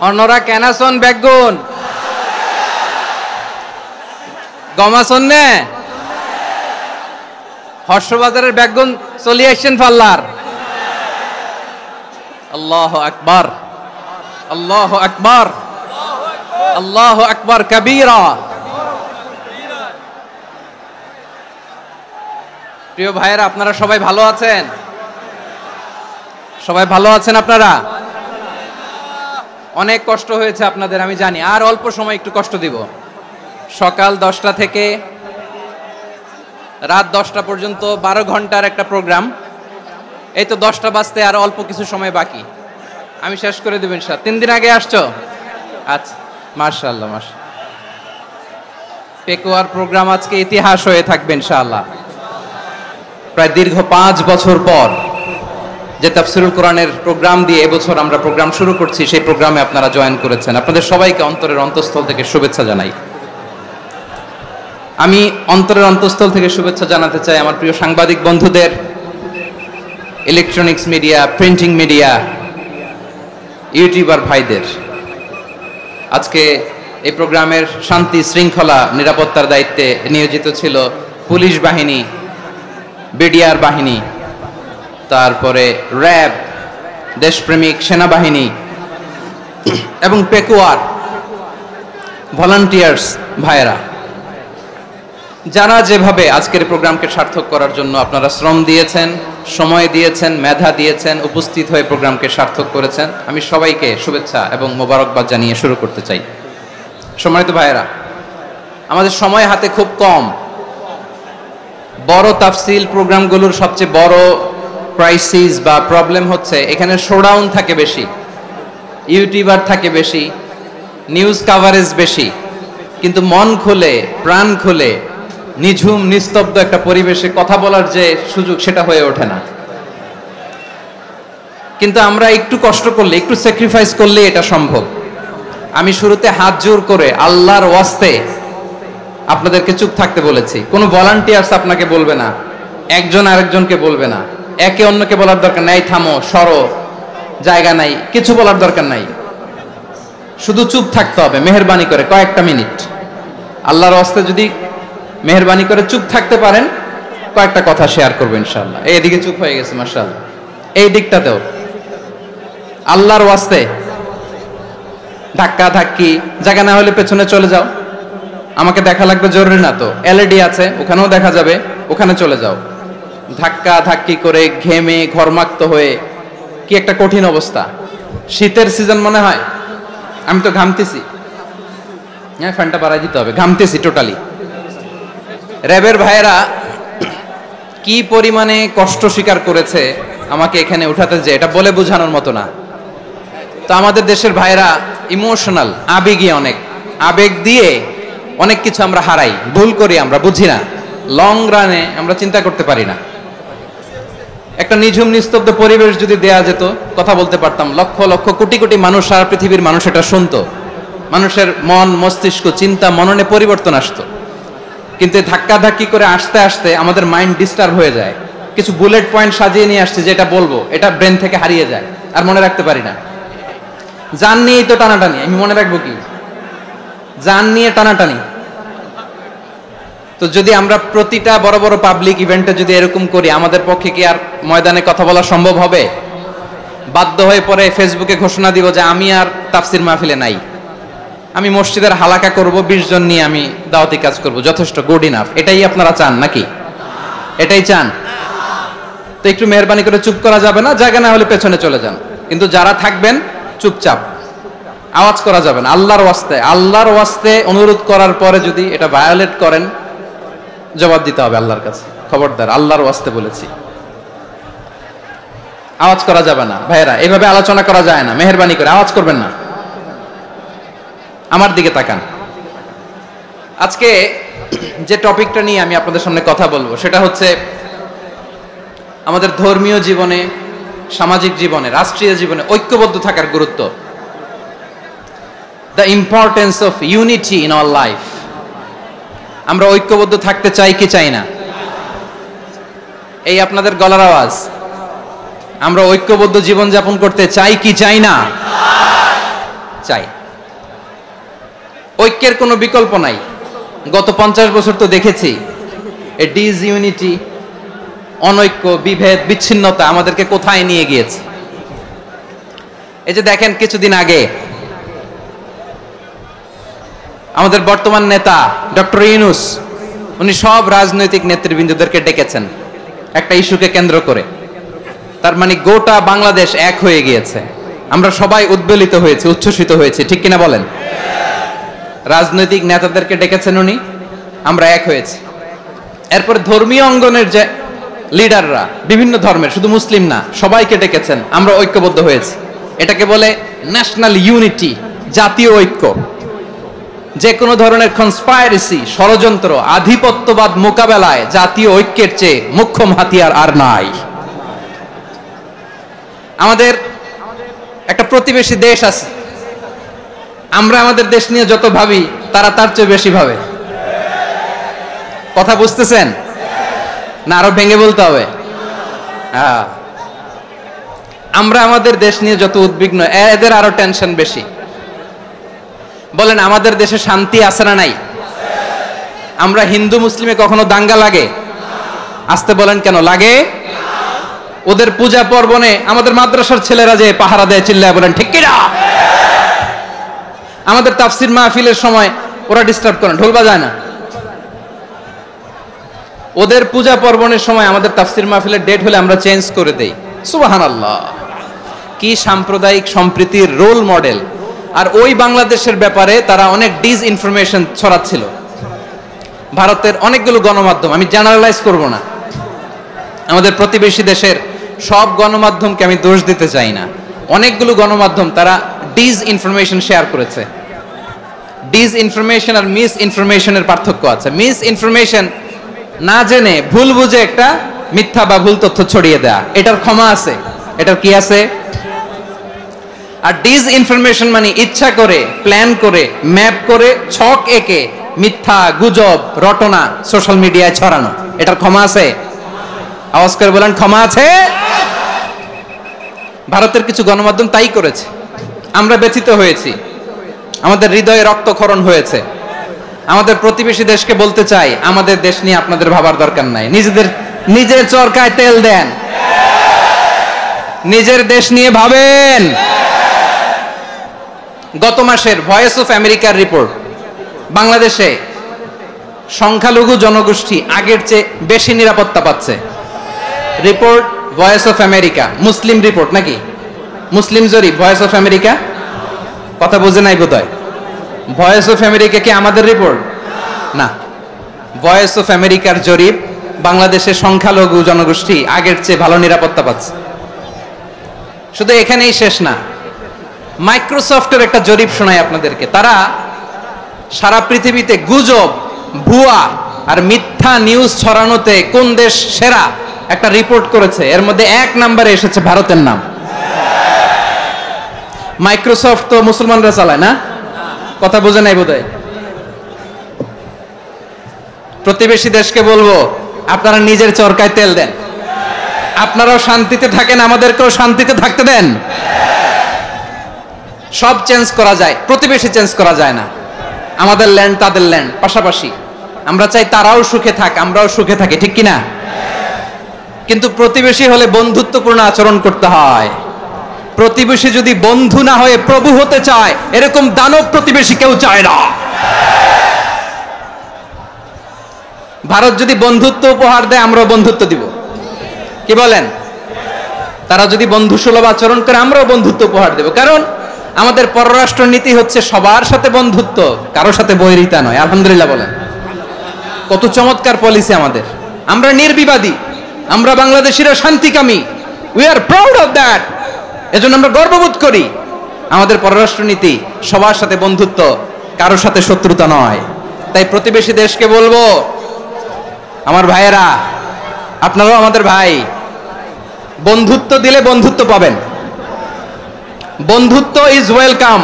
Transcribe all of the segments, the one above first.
অন্যরা কেনাসন বেগুন গমাসন নে হর্ষবাজারের বেগুন চলে আসছেন ফাল্লার। আল্লাহু আকবার, আল্লাহু আকবার, আল্লাহু আকবার কবীরা। প্রিয় ভাইয়েরা, আপনারা সবাই ভালো আছেন? সবাই ভালো আছেন? আপনারা অনেক কষ্ট হয়েছে আপনাদের, আমি জানি। আর অল্প সময় একটু কষ্ট দিব। সকাল 10টা থেকে রাত 10টা পর্যন্ত 12 ঘন্টার একটা প্রোগ্রাম। এই তো 10টা বাজতে আর অল্প কিছু সময় বাকি, আমি শেষ করে দেব ইনশাআল্লাহ। 3 দিন আগে আসছো? আচ্ছা, মাশাআল্লাহ মাশাআল্লাহ। পেকুয়ার প্রোগ্রাম আজকে ইতিহাস হয়ে থাকবে ইনশাআল্লাহ। প্রায় দীর্ঘ 5 বছর পর যে তাফসীরুল কোরআনের প্রোগ্রাম দিয়ে এবছর আমরা প্রোগ্রাম শুরু করছি, সেই প্রোগ্রামে আপনারা জয়েন করেছেন। আপনাদের সবাইকে অন্তরের অন্তঃস্থল থেকে শুভেচ্ছা জানাই। আমি অন্তরের অন্তঃস্থল থেকে শুভেচ্ছা জানাতে চাই আমার প্রিয় সাংবাদিক বন্ধুদের, electronics media, printing media, YouTuber ভাইদের। আজকে এই প্রোগ্রামের শান্তি শৃঙ্খলা নিরাপত্তার দায়িত্বে নিয়োজিত ছিল পুলিশ বাহিনী, বিডিআর বাহিনী, তারপরে র্যাব, দেশপ্রেমিক সেনাবাহিনী এবং পেকুয়ার ভলান্টিয়ার্স ভাইয়েরা, যারা যেভাবে আজকের প্রোগ্রামকে সার্থক করার জন্য আপনারা শ্রম দিয়েছেন, সময় দিয়েছেন, মেধা দিয়েছেন, উপস্থিত হয়ে প্রোগ্রামকে সার্থক করেছেন, আমি সবাইকে শুভেচ্ছা এবং মোবারকবাদ জানিয়ে শুরু করতে চাই। সম্মানিত ভাইয়েরা, আমাদের সময় হাতে খুব কম। বড় তাফসিল প্রোগ্রামগুলোর সবচেয়ে বড় ক্রাইসিস বা প্রবলেম হচ্ছে এখানে শোডাউন থাকে বেশি, ইউটিউবার থাকে বেশি, নিউজ কাভারেজ বেশি, কিন্তু মন খুলে প্রাণ খুলে নিঝুম নিস্তব্ধ একটা পরিবেশে কথা বলার যে সুযোগ, সেটা হয়ে ওঠে না। কিন্তু আমরা একটু কষ্ট করলে, একটু স্যাক্রিফাইস করলে এটা সম্ভব। আমি শুরুতে হাত জোর করে আল্লাহর ওয়াস্তে আপনাদেরকে চুপ থাকতে বলেছি। কোনো ভলান্টিয়ার্স আপনাকে বলবে না, একজন আরেকজনকে বলবে না, একে অন্যকে বলার দরকার নাই, থামো, সরো, জায়গা নাই, কিছু বলার দরকার নাই। শুধু চুপ থাকতে হবে মেহেরবানি করে কয়েকটা মিনিট। আল্লাহর ওয়াস্তে যদি মেহেরবানি করে চুপ থাকতে পারেন, কয়েকটা কথা শেয়ার করবো ইনশাআল্লাহ। এইদিকে চুপ হয়ে গেছে মাশাআল্লাহ, এই দিকটাতেও আল্লাহর ওয়াস্তে ধাক্কা ধাক্কি, জায়গা না হলে পেছনে চলে যাও। আমাকে দেখা লাগবে জরুরি না তো, এলইডি আছে, ওখানেও দেখা যাবে, ওখানে চলে যাও। ধাক্কা ধাক্কি করে ঘেমে ঘরমাক্ত হয়ে কি একটা কঠিন অবস্থা। শীতের সিজন মনে হয়, আমি তো ঘামতেছি। হ্যাঁ, ফ্যানটা বাড়াই দিতে হবে, ঘামতেছি টোটালি। র্যাবের ভাইয়েরা কি পরিমাণে কষ্ট স্বীকার করেছে আমাকে এখানে উঠাতে, যে এটা বলে বোঝানোর মতো না। তো আমাদের দেশের ভাইয়েরা ইমোশনাল, আবেগী, অনেক আবেগ দিয়ে অনেক কিছু আমরা হারাই, ভুল করি, আমরা বুঝি না, লং রানে আমরা চিন্তা করতে পারি না। একটা নিঝুম নিস্তব্ধ পরিবেশ যদি দেয়া যেত, কথা বলতে পারতাম, লক্ষ লক্ষ কোটি কোটি মানুষ, সারা পৃথিবীর মানুষ এটা শুনতো, মানুষের মন মস্তিষ্ক চিন্তা মননে পরিবর্তন আসতো। কিন্তু ধাক্কা ধাক্কি করে আসতে আসতে আমাদের মাইন্ড ডিস্টার্ব হয়ে যায়। কিছু বুলেট পয়েন্ট সাজিয়ে নিয়ে আসছে, যেটা বলবো এটা ব্রেন থেকে হারিয়ে যায়, আর মনে রাখতে পারি না। জান নিয়েই তো টানাটানি, আমি মনে রাখবো কি? জান নিয়ে টানাটানি। তো যদি আমরা প্রতিটা বড় বড় পাবলিক ইভেন্টে যদি এরকম করি, আমাদের পক্ষে কি আর ময়দানে কথা বলা সম্ভব হবে? বাধ্য হয়ে পরে ফেসবুকে ঘোষণা দিব যে আমি আর তাফসির মাহফিলে নাই, আমি মসজিদের হালাকা করব, 20 জন নিয়ে আমি দাওয়াতি কাজ করব, যথেষ্ট, গুড ইনাফ। এটাই আপনারা চান নাকি? এটাই চান? তো একটু মেহরবানি করে চুপ করা যাবে না? জায়গা না হলে পেছনে চলে যান, কিন্তু যারা থাকবেন চুপচাপ, আওয়াজ করা যাবে না। আল্লাহর ওয়াস্তে, আল্লাহর ওয়াস্তে অনুরোধ করার পরে যদি এটা ভায়োলেট করেন, জবাব দিতে হবে আল্লাহর কাছে। খবরদার, আল্লাহর ওয়াস্তে বলেছি, আওয়াজ করা যাবে না। ভাইয়েরা, এইভাবে আলোচনা করা যায় না, মেহেরবানি করে আওয়াজ করবেন না। আমার দিকে তাকান। আজকে যে টপিকটা নিয়ে আমি আপনাদের সামনে কথা বলবো, সেটা হচ্ছে আমাদের ধর্মীয় জীবনে, সামাজিক জীবনে, রাষ্ট্রীয় জীবনে ঐক্যবদ্ধ থাকার গুরুত্ব। The importance of unity in our life. আমরা ঐক্যবদ্ধ থাকতে চাই কি চাই না? এই আপনাদের গলার আওয়াজ। আমরা ঐক্যবদ্ধ জীবন যাপন করতে চাই কি চাই না? চাই। ঐক্যের কোনো বিকল্প নাই। গত 50 বছর তো দেখেছি এ ডিসইউনিটি, অনৈক্য, বিভেদ, বিচ্ছিন্নতা আমাদেরকে কোথায় নিয়ে গিয়েছে। এই যে দেখেন কিছুদিন আগে আমাদের বর্তমান নেতা ডক্টর ইউনূস উনি সব রাজনৈতিক নেতৃবৃন্দদেরকে ডেকেছেন একটা ইস্যুকে কেন্দ্র করে। তার মানে গোটা বাংলাদেশ এক হয়ে গিয়েছে। আমরা সবাই উদ্বেলিত হয়েছে, উচ্ছ্বসিত হয়েছে, ঠিক কিনা বলেন? রাজনৈতিক নেতাদেরকে ডেকেছেন উনি, আমরা এক হয়েছি। এরপরে ধর্মীয় অঙ্গনের যে লিডাররা, বিভিন্ন ধর্মের, শুধু মুসলিম না, সবাইকে ডেকেছেন, আমরা ঐক্যবদ্ধ হয়েছি। এটাকে বলে ন্যাশনাল ইউনিটি, জাতীয় ঐক্য। যে কোনো ধরনের কনস্পাইরেসি, ষড়যন্ত্র, আধিপত্যবাদ মোকাবেলায় জাতীয় ঐক্যের চেয়ে মোক্ষম হাতিয়ার আর নাই। আমাদের একটা প্রতিবেশী দেশ আছে, আমরা আমাদের দেশ নিয়ে যত ভাবি তারা তার চেয়ে বেশি ভাবে। কথা বুঝতেছেন না? আরো ভেঙে বলতে হবে। আমরা আমাদের দেশ নিয়ে যত উদ্বিগ্ন, এদের আরো টেনশন বেশি। বলেন আমাদের দেশে শান্তি আছে না নাই? আমরা হিন্দু মুসলিমে কখনো দাঙ্গা লাগে? আসতে বলেন কেন লাগে? ওদের পূজা পার্বণে আমাদের মাদ্রাসার ছেলেরা যে পাহারা দেয়, চিল্লায় বলেন ঠিক কিনা? আমাদের তাফসির মাহফিলের সময় ওরা ডিস্টার্ব করেন, ঢোল বাজায় না। ওদের পূজা পার্বণের সময় আমাদের তাফসির মাহফিলের ডেট হলে আমরা চেঞ্জ করে দেই। সুবহানাল্লাহ, কি সাম্প্রদায়িক সম্প্রীতির রোল মডেল। আর ওই বাংলাদেশের ব্যাপারে তারা অনেক ডিসইনফরমেশন ছড়াচ্ছিল। ভারতের অনেকগুলো গণমাধ্যম, আমি জেনারেলাইজ করব না, আমাদের প্রতিবেশী দেশের সব গণমাধ্যমকে আমি দোষ দিতে চাই না, অনেকগুলো গণমাধ্যম তারা ডিসইনফরমেশন শেয়ার করেছে। ডিসইনফরমেশন আর মিস ইনফরমেশনের পার্থক্য আছে। মিস ইনফরমেশন না জেনে ভুল বুঝে একটা মিথ্যা বা ভুল তথ্য ছড়িয়ে দেয়া, এটার ক্ষমা আছে, এটার কি আছে? আর ডিসইনফরমেশন মানে ইচ্ছা করে, প্ল্যান করে, ম্যাপ করে, ছক এঁকে মিথ্যা, গুজব, রটনা সোশ্যাল মিডিয়ায় ছড়ানো, এটার ক্ষমা আছে? আওয়াজ করে বলেন ক্ষমা আছে? ভারতের কিছু গণমাধ্যম তাই করেছে, আমরা ব্যথিত হয়েছি, আমাদের হৃদয়ে রক্তক্ষরণ হয়েছে। আমাদের প্রতিবেশী দেশকে বলতে চাই, আমাদের দেশ নিয়ে আপনাদের ভাবার দরকার নাই, নিজের চরকায় তেল দেন, নিজের দেশ নিয়ে ভাবেন। গত মাসের ভয়েস অফ আমেরিকার রিপোর্ট, বাংলাদেশে সংখ্যালঘু জনগোষ্ঠী আগের চেয়ে বেশি নিরাপত্তা পাচ্ছে। Report voice of America, Muslim report নাকি? মুসলিম জরিপ, ভয়েস অফ আমেরিকা। কথা বুঝে নাই বোধহয়। ভয়েস অফ আমেরিকা কি আমাদের রিপোর্ট? না, ভয়েস অফ আমেরিকার জরিপ, বাংলাদেশের সংখ্যালঘু জনগোষ্ঠী আগের চেয়ে ভালো নিরাপত্তা পাচ্ছে। শুধু এখানেই শেষ না, মাইক্রোসফটের একটা জরিপ শোনাই আপনাদেরকে। তারা সারা পৃথিবীতে গুজব, ভুয়া আর মিথ্যা নিউজ ছড়ানোতে কোন দেশ সেরা একটা রিপোর্ট করেছে। এর মধ্যে 1 নম্বরে এসেছে ভারতের নাম। মাইক্রোসফট তো মুসলমানরা চালায় না? কথা বোঝে নাই বোধহয়। প্রতিবেশী দেশকে বলবো, আপনারা নিজের চরকায় তেল দেন, আপনারাও শান্তিতে থাকেন, আমাদেরকেও শান্তিতে থাকতে দেন। সব চেঞ্জ করা যায়, প্রতিবেশী চেঞ্জ করা যায় না। আমাদের ল্যান্ড তাদের ল্যান্ড, পাশাপাশি। আমরা চাই তারাও সুখে থাক, আমরাও সুখে থাকি, ঠিক কিনা? কিন্তু প্রতিবেশী হলে বন্ধুত্বপূর্ণ আচরণ করতে হয়। প্রতিবেশী যদি বন্ধু না হয়ে প্রভু হতে চায়, এরকম দানব প্রতিবেশী কেউ চায় না। ভারত যদি বন্ধুত্ব উপহার দেয়, আমরাও বন্ধুত্ব দিব, কি বলেন? তারা যদি বন্ধুসুলভ আচরণ করে, আমরাও বন্ধুত্ব উপহার দেব। কারণ আমাদের পররাষ্ট্র নীতি হচ্ছে সবার সাথে বন্ধুত্ব, কারোর সাথে বৈরিতা নয়। আলহামদুলিল্লাহ বলেন, কত চমৎকার পলিসি আমাদের। আমরা নির্বিবাদী, আমরা বাংলাদেশিরা শান্তিকামী, we are proud of that. এজন্য আমরা গর্ববোধ করি। আমাদের পররাষ্ট্র নীতি সবার সাথে বন্ধুত্ব, কারোর সাথে শত্রুতা নয়। তাই প্রতিবেশী দেশকে বলবো, আমার ভাইয়েরা, আপনারাও আমাদের ভাই, বন্ধুত্ব দিলে বন্ধুত্ব পাবেন। বন্ধুত্ব ইজ ওয়েলকাম,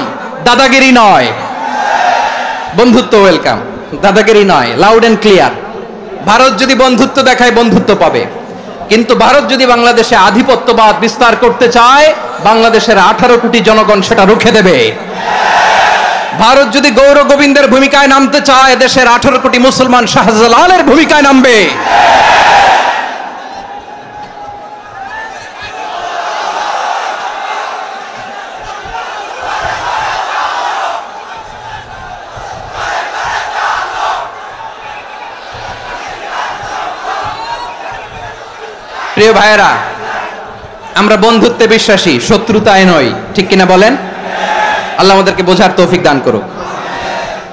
দাদাগিরি নয়। বন্ধুত্ব ওয়েলকাম, দাদাগিরি নয়, লাউড এন্ড ক্লিয়ার। ভারত যদি বন্ধুত্ব দেখায়, বন্ধুত্ব পাবে। কিন্তু ভারত যদি বাংলাদেশে আধিপত্যবাদ বিস্তার করতে চায়, বাংলাদেশের 18 কোটি জনগণ সেটা রুখে দেবে। ভারত যদি গৌর গোবিন্দের ভূমিকায় নামতে চায়, দেশের 18 কোটি মুসলমান শাহজালালের ভূমিকায় নামবে। প্রিয় ভাইয়েরা, আমরা বন্ধুত্বে বিশ্বাসী, শত্রুতায় নই, ঠিক কিনা বলেন? আল্লাহ আমাদেরকে বোঝার তৌফিক দান করুক।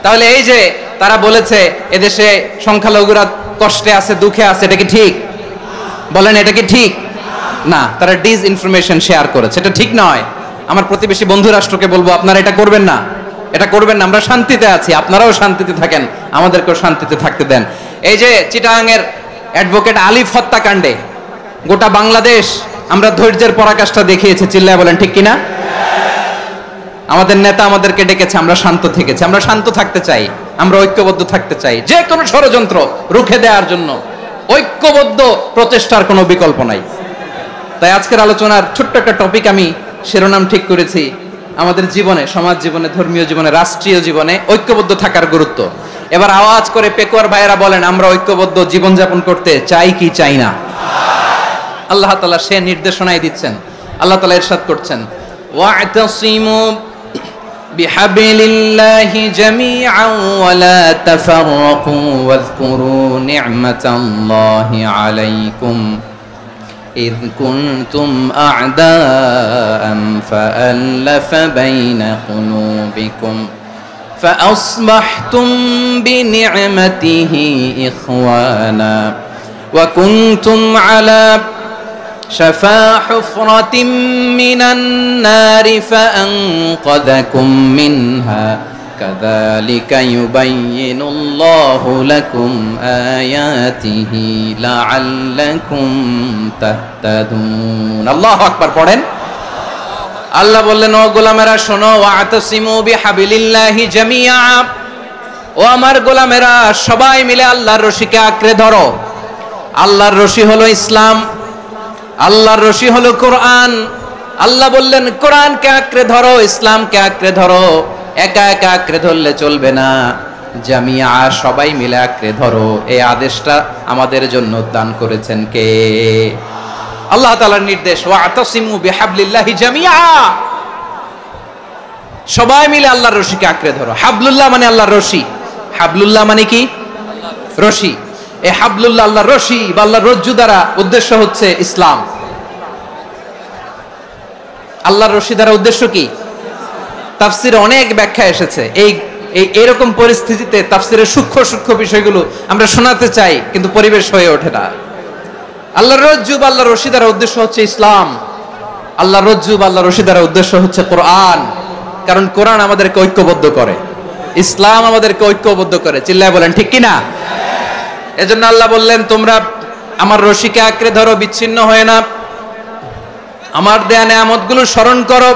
তাহলে এই যে তারা বলেছে এদেশে সংখ্যালঘুরা কষ্টে আছে, দুঃখে আছে, এটা কি ঠিক? বলেন, এটা কি ঠিক? না, তারা ডিসইনফরমেশন শেয়ার করেছে, এটা ঠিক নয়। আমার প্রতিবেশী বন্ধু রাষ্ট্রকে বলবো, আপনারা এটা করবেন না, এটা করবেন না। আমরা শান্তিতে আছি, আপনারাও শান্তিতে থাকেন, আমাদেরকেও শান্তিতে থাকতে দেন। এই যে চিটাগাংয়ের অ্যাডভোকেট আলিফ হত্যাকাণ্ডে গোটা বাংলাদেশ আমরা ধৈর্যের পরাকাষ্ঠা দেখিয়েছি, চিল্লায় বলেন ঠিক কিনা? আমাদের নেতা আমাদেরকে ডেকেছে, আমরা শান্ত থেকেছি। আমরা শান্ত থাকতে চাই, আমরা ঐক্যবদ্ধ থাকতে চাই। যে কোনো ষড়যন্ত্র রুখে দেওয়ার জন্য ঐক্যবদ্ধ প্রচেষ্টার কোনো বিকল্প নাই। তাই আজকের আলোচনার ছোট্ট একটা টপিক আমি শিরোনাম ঠিক করেছি, আমাদের জীবনে, সমাজ জীবনে, ধর্মীয় জীবনে, রাষ্ট্রীয় জীবনে ঐক্যবদ্ধ থাকার গুরুত্ব। এবার আওয়াজ করে পেকুয়ার ভাইয়েরা বলেন, আমরা ঐক্যবদ্ধ জীবনযাপন করতে চাই কি চাই না? আল্লাহ তাআলা সে নির্দেশনাই দিচ্ছেন। আল্লাহ তাআলা ইরশাদ করছেন, ওয়া'তাসিমু বিহাবলিল্লাহি জামিআন ওয়া লা তাফাররাকু ওয়াযকুরু নি'মাতাল্লাহি আলাইকুম إذ كنتم أعداء فألف بين قلوبكم فأصبحتم بنعمته إخوانا وكنتم على شفا حفرة من النار فأنقذكم منها كذلك يبين الله لكم آياته لعلكم تهتدون الله أكبر পড়েন। আল্লাহ বললেন, ও গোলামেরা শোনো, ওয়া'তাসিমু বিহাবলিল্লাহি জামিআ, ও আমার গোলামেরা সবাই মিলে আল্লাহর রশিকে আঁকড়ে ধরো। আল্লাহর রশি হলো ইসলাম, আল্লাহর রশি হলো কোরআন। আল্লাহ বললেন কোরআনকে আঁকড়ে ধরো, ইসলামকে আঁকড়ে ধরো। একা একা আঁকড়ে ধরলে চলবে না, জামিয়া, সবাই মিলে আঁকড়ে ধরো। এই আদেশটা আমাদের জন্য দান করেছেন কে? আল্লাহ তাআলার নির্দেশ, ওয়া'তাসিমু বিহাবলিল্লাহি জামিআ, সবাই মিলে আল্লাহর রশিকে আঁকড়ে ধরো। হাবলুল্লাহ মানে আল্লাহর রশি, হাবলুল্লাহ মানে কি? রশি। এই হাবলুল্লাহ আল্লাহর রশি বা আল্লাহর রজ্জু দ্বারা উদ্দেশ্য হচ্ছে ইসলাম। আল্লাহর রশি দ্বারা উদ্দেশ্য কি? তাফসিরে অনেক ব্যাখ্যা এসেছে। এইরকম পরিস্থিতিতে তাফসিরের সূক্ষ্ম সূক্ষ্ম বিষয়গুলো আমরা শোনাতে চাই, কিন্তু পরিবেশ হয়ে ওঠে না। আল্লাহর রজ্জু বা আল্লাহর রশি দ্বারা উদ্দেশ্য হচ্ছে ইসলাম। আল্লাহর রজ্জু বা আল্লাহর রশি দ্বারা উদ্দেশ্য হচ্ছে কোরআন, কারণ কোরআন আমাদেরকে ঐক্যবদ্ধ করে, ইসলাম আমাদেরকে ঐক্যবদ্ধ করে। চিল্লায় বলেন ঠিক কিনা? এজন্য আল্লাহ বললেন, তোমরা আমার রশিকে আঁকড়ে ধরো, বিচ্ছিন্ন হয়ে না। আমার দেয়া নেয়ামতগুলো স্মরণ করো।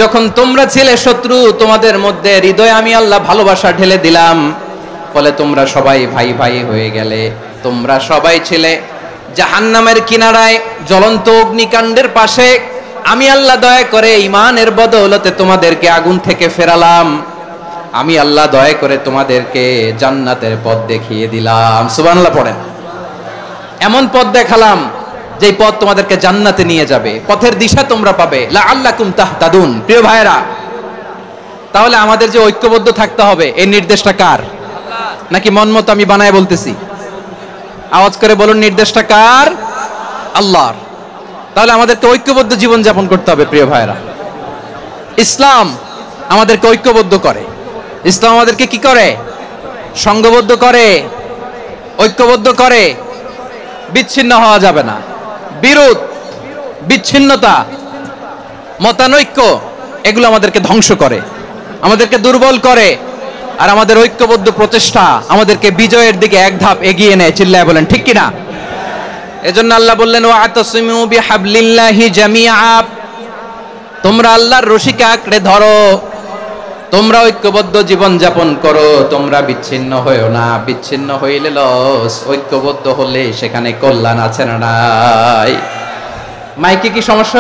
যখন তোমরা ছিলে শত্রু, তোমাদের মধ্যে হৃদয়ে আমি আল্লাহ ভালোবাসা ঢেলে দিলাম, ফলে তোমরা সবাই ভাই ভাই হয়ে গেলে। তোমরা সবাই ছিলে জাহান্নামের কিনারায়, জ্বলন্ত অগ্নিকাণ্ডের পাশে। আমি আল্লাহ দয়া করে ঈমানের বদৌলতে তোমাদেরকে আগুন থেকে ফেরালাম। আমি আল্লাহ দয়া করে তোমাদেরকে জান্নাতের পথ দেখিয়ে দিলাম। সুবহানাল্লাহ পড়েন। এমন পথ দেখালাম যেই পথ তোমাদেরকে জান্নাতে নিয়ে যাবে, পথের দিশা তোমরা পাবে। লাআল্লাকুম তাহতাদুন। প্রিয় ভাইরা, তাহলে আমাদের যে ঐক্যবদ্ধ থাকতে হবে, এই নির্দেশটা কার? নাকি মন মতো আমি বানায় বলতেছি? আওয়াজ করে বলুন, নির্দেশটা কার? আল্লাহর। তাহলে আমাদেরকে ঐক্যবদ্ধ জীবন যাপন করতে হবে। প্রিয় ভাইরা, ইসলাম আমাদেরকে ঐক্যবদ্ধ করে। ইসলাম আমাদেরকে কি করে? সংঘবদ্ধ করে, ঐক্যবদ্ধ করে। বিচ্ছিন্ন হওয়া যাবে না। বিরোধ, বিচ্ছিন্নতা, মতানৈক্য, এগুলো আমাদেরকে ধ্বংস করে, আমাদেরকে দুর্বল করে। আর আমাদের ঐক্যবদ্ধ প্রচেষ্টা আমাদেরকে বিজয়ের দিকে এক ধাপ এগিয়ে নেয়। চিল্লায় বলেন ঠিক কিনা? এজন্য আল্লাহ বললেন, ওয়া'তাসিমু বিহাবলিল্লাহি জামিআ, তোমরা আল্লাহর রশিকে আঁকড়ে ধরো, তোমরা ঐক্যবদ্ধ জীবন যাপন করো, তোমরা বিচ্ছিন্ন হইও না। বিচ্ছিন্ন হইলে লস, ঐক্যবদ্ধ হলে সেখানে কল্যাণ আছে না নাই? মাইকে কি সমস্যা?